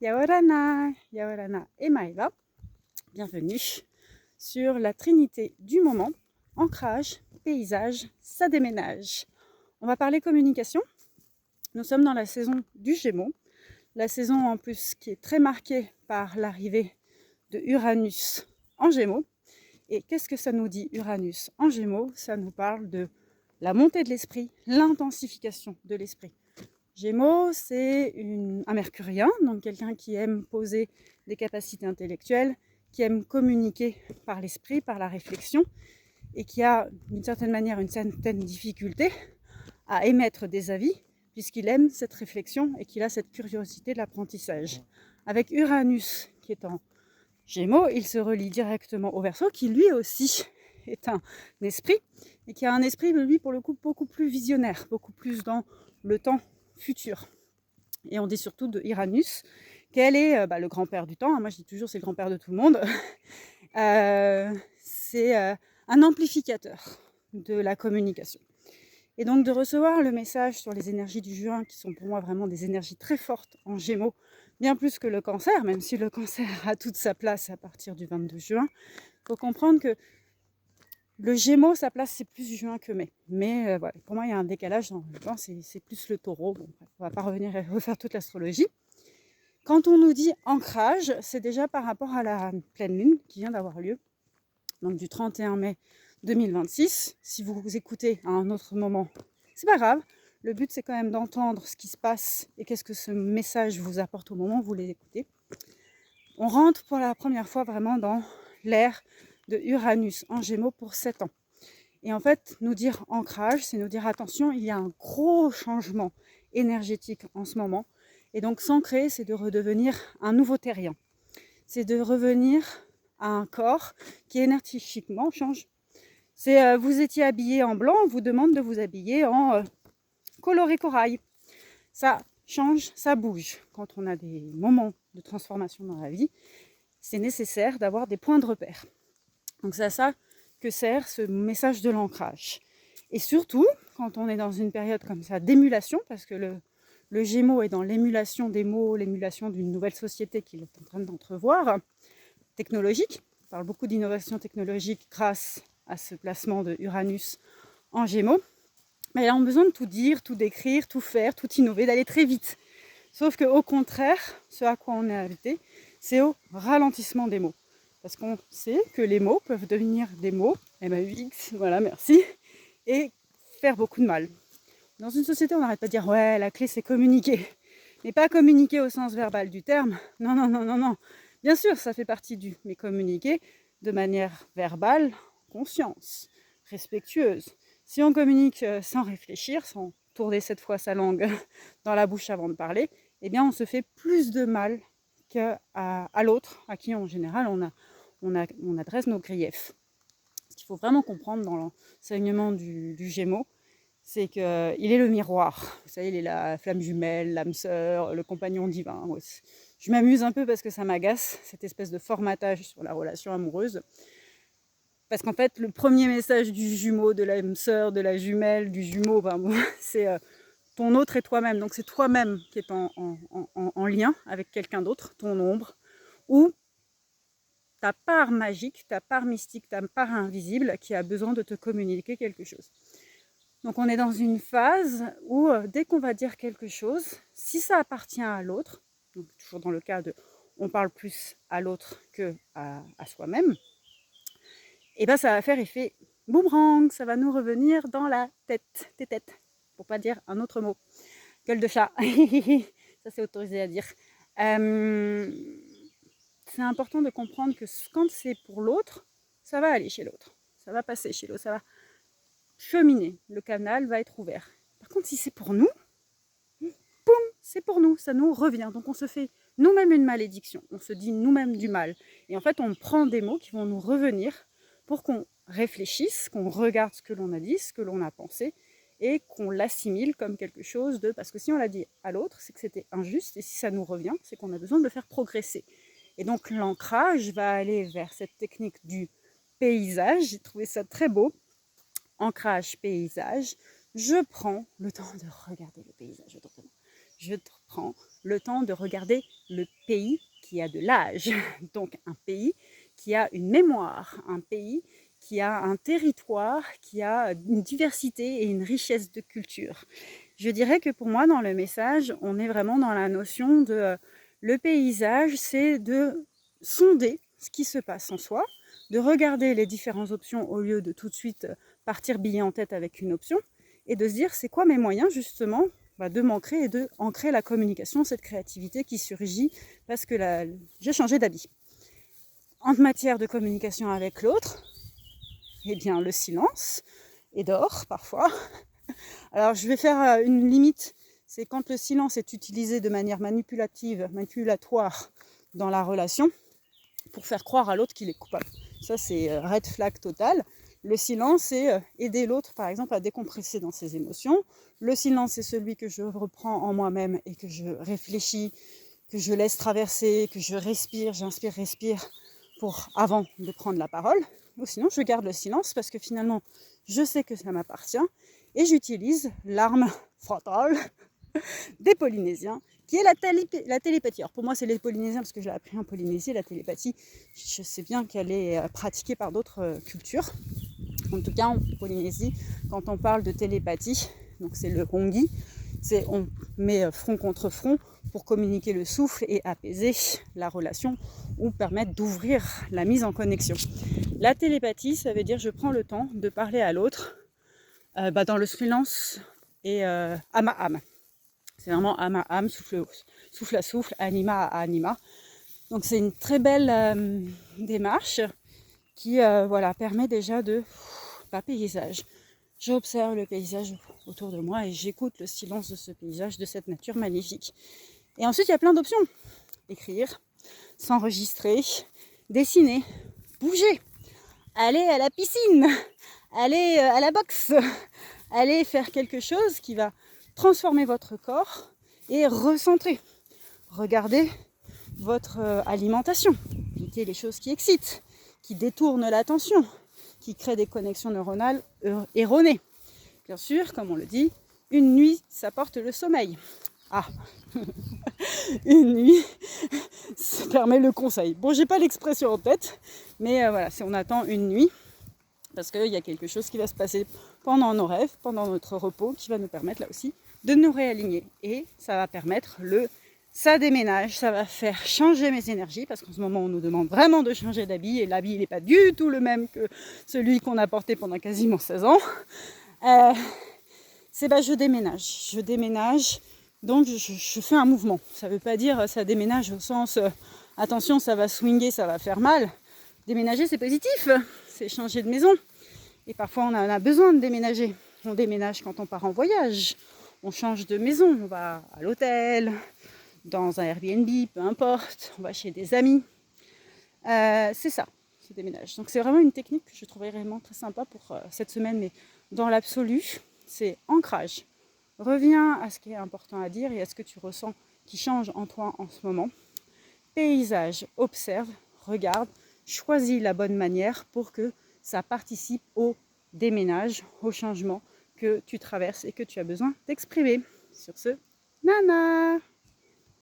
Yaorana, Yaorana et Maëva. Bienvenue sur la Trinité du moment. Ancrage, paysage, ça déménage. On va parler communication. Nous sommes dans la saison du Gémeaux. La saison en plus qui est très marquée par l'arrivée de Uranus en Gémeaux. Et qu'est-ce que ça nous dit Uranus en Gémeaux? Ça nous parle de la montée de l'esprit, l'intensification de l'esprit. Gémeaux, c'est un mercurien, donc quelqu'un qui aime poser des capacités intellectuelles, qui aime communiquer par l'esprit, par la réflexion, et qui a d'une certaine manière une certaine difficulté à émettre des avis, puisqu'il aime cette réflexion et qu'il a cette curiosité de l'apprentissage. Avec Uranus qui est en Gémeaux, il se relie directement au Verseau, qui lui aussi est un esprit, et qui a un esprit, lui, pour le coup, beaucoup plus visionnaire, beaucoup plus dans le temps futur. Et on dit surtout de Uranus qu'elle est le grand-père du temps. Moi, je dis toujours c'est le grand-père de tout le monde. C'est un amplificateur de la communication. Et donc de recevoir le message sur les énergies du juin, qui sont pour moi vraiment des énergies très fortes en Gémeaux, bien plus que le cancer, même si le cancer a toute sa place à partir du 22 juin. Il faut comprendre que le Gémeaux, sa place, c'est plus juin que mai. Mais voilà, pour moi, il y a un décalage. Dans le temps, c'est plus le taureau. Bon, on ne va pas revenir et refaire toute l'astrologie. Quand on nous dit ancrage, c'est déjà par rapport à la pleine lune qui vient d'avoir lieu, donc du 31 mai 2026. Si vous vous écoutez à un autre moment, c'est pas grave. Le but, c'est quand même d'entendre ce qui se passe et qu'est-ce que ce message vous apporte au moment où vous l'écoutez. On rentre pour la première fois vraiment dans l'ère de Uranus en Gémeaux pour 7 ans. Et en fait, nous dire ancrage, c'est nous dire attention, il y a un gros changement énergétique en ce moment. Et donc s'ancrer, c'est de redevenir un nouveau terrien. C'est de revenir à un corps qui énergétiquement change. C'est vous étiez habillé en blanc, on vous demande de vous habiller en coloré corail. Ça change, ça bouge. Quand on a des moments de transformation dans la vie, c'est nécessaire d'avoir des points de repère. Donc c'est à ça que sert ce message de l'ancrage. Et surtout, quand on est dans une période comme ça d'émulation, parce que le Gémeaux est dans l'émulation des mots, l'émulation d'une nouvelle société qu'il est en train d'entrevoir, technologique. On parle beaucoup d'innovation technologique grâce à ce placement de Uranus en Gémeaux. Mais là, on a besoin de tout dire, tout décrire, tout faire, tout innover, d'aller très vite. Sauf qu'au contraire, ce à quoi on est invité, c'est au ralentissement des mots. Parce qu'on sait que les mots peuvent devenir des mots, MAUX, voilà, merci, et faire beaucoup de mal. Dans une société, on n'arrête pas de dire « ouais, la clé c'est communiquer ». Mais pas communiquer au sens verbal du terme, non, non, non, non, non. Bien sûr, ça fait partie du, mais communiquer de manière verbale, conscience, respectueuse. Si on communique sans réfléchir, sans tourner cette fois sa langue dans la bouche avant de parler, eh bien on se fait plus de mal qu'à l'autre, à qui en général on adresse nos griefs. Ce qu'il faut vraiment comprendre dans l'enseignement du Gémeaux, c'est qu'il est le miroir. Vous savez, il est la flamme jumelle, l'âme sœur, le compagnon divin. Ouais. Je m'amuse un peu parce que ça m'agace, cette espèce de formatage sur la relation amoureuse. Parce qu'en fait, le premier message du jumeau, de l'âme sœur, de la jumelle, du jumeau, c'est ton autre et toi-même. Donc c'est toi-même qui est en lien avec quelqu'un d'autre, ton ombre, ou ta part magique, ta part mystique, ta part invisible qui a besoin de te communiquer quelque chose. Donc on est dans une phase où dès qu'on va dire quelque chose, si ça appartient à l'autre, donc toujours dans le cas de on parle plus à l'autre qu'à soi-même, et bien ça va faire effet boomerang, ça va nous revenir dans la tête, tes têtes, pour pas dire un autre mot. Gueule de chat, ça c'est autorisé à dire. C'est important de comprendre que quand c'est pour l'autre, ça va aller chez l'autre, ça va passer chez l'autre, ça va cheminer, le canal va être ouvert. Par contre, si c'est pour nous, boum, c'est pour nous, ça nous revient. Donc on se fait nous-mêmes une malédiction, on se dit nous-mêmes du mal. Et en fait, on prend des mots qui vont nous revenir pour qu'on réfléchisse, qu'on regarde ce que l'on a dit, ce que l'on a pensé, et qu'on l'assimile comme quelque chose de... Parce que si on l'a dit à l'autre, c'est que c'était injuste, et si ça nous revient, c'est qu'on a besoin de le faire progresser. Et donc l'ancrage va aller vers cette technique du paysage, j'ai trouvé ça très beau, ancrage paysage, je prends le temps de regarder le paysage autour de moi. Je prends le temps de regarder le pays qui a de l'âge, donc un pays qui a une mémoire, un pays qui a un territoire, qui a une diversité et une richesse de culture. Je dirais que pour moi, dans le message, on est vraiment dans la notion de le paysage, c'est de sonder ce qui se passe en soi, de regarder les différentes options au lieu de tout de suite partir billet en tête avec une option, et de se dire c'est quoi mes moyens justement de m'ancrer et de ancrer la communication, cette créativité qui surgit parce que j'ai changé d'habit. En matière de communication avec l'autre, eh bien le silence est d'or parfois. Alors je vais faire une limite, c'est quand le silence est utilisé de manière manipulatoire dans la relation pour faire croire à l'autre qu'il est coupable. Ça c'est red flag total. Le silence, c'est aider l'autre, par exemple, à décompresser dans ses émotions. Le silence, c'est celui que je reprends en moi-même et que je réfléchis, que je laisse traverser, que je respire, j'inspire, respire avant de prendre la parole. Ou sinon, je garde le silence parce que finalement, je sais que ça m'appartient et j'utilise l'arme fatale des Polynésiens, qui est la télépathie. Alors pour moi, c'est les Polynésiens parce que j'ai appris en Polynésie, la télépathie. Je sais bien qu'elle est pratiquée par d'autres cultures. En tout cas, en Polynésie, quand on parle de télépathie, donc c'est le rongi, on met front contre front pour communiquer le souffle et apaiser la relation ou permettre d'ouvrir la mise en connexion. La télépathie, ça veut dire je prends le temps de parler à l'autre dans le silence et âme à âme. C'est vraiment âme à âme, souffle à souffle, anima à anima. Donc c'est une très belle démarche qui permet déjà de paysage. J'observe le paysage autour de moi et j'écoute le silence de ce paysage, de cette nature magnifique. Et ensuite, il y a plein d'options. Écrire, s'enregistrer, dessiner, bouger, aller à la piscine, aller à la boxe, aller faire quelque chose qui va transformer votre corps et recentrer. Regardez votre alimentation, éviter les choses qui excitent, qui détournent l'attention, qui créent des connexions neuronales erronées. Bien sûr, comme on le dit, une nuit, ça porte le sommeil. Ah, une nuit, ça permet le conseil. Bon, j'ai pas l'expression en tête, mais voilà, si on attend une nuit, parce qu'il y a quelque chose qui va se passer pendant nos rêves, pendant notre repos, qui va nous permettre là aussi de nous réaligner. Et ça va permettre ça déménage, ça va faire changer mes énergies, parce qu'en ce moment, on nous demande vraiment de changer d'habit, et l'habit, il n'est pas du tout le même que celui qu'on a porté pendant quasiment 16 ans. Je déménage, donc je fais un mouvement. Ça ne veut pas dire ça déménage au sens attention, ça va swinguer, ça va faire mal. Déménager, c'est positif, c'est changer de maison. Et parfois, on en a besoin de déménager. On déménage quand on part en voyage, on change de maison, on va à l'hôtel, dans un Airbnb, peu importe, on va chez des amis. C'est ça, ce déménage. Donc c'est vraiment une technique que je trouverais vraiment très sympa pour cette semaine, mais dans l'absolu, c'est ancrage. Reviens à ce qui est important à dire et à ce que tu ressens qui change en toi en ce moment. Paysage, observe, regarde, choisis la bonne manière pour que ça participe au déménage, au changement que tu traverses et que tu as besoin d'exprimer. Sur ce, nana!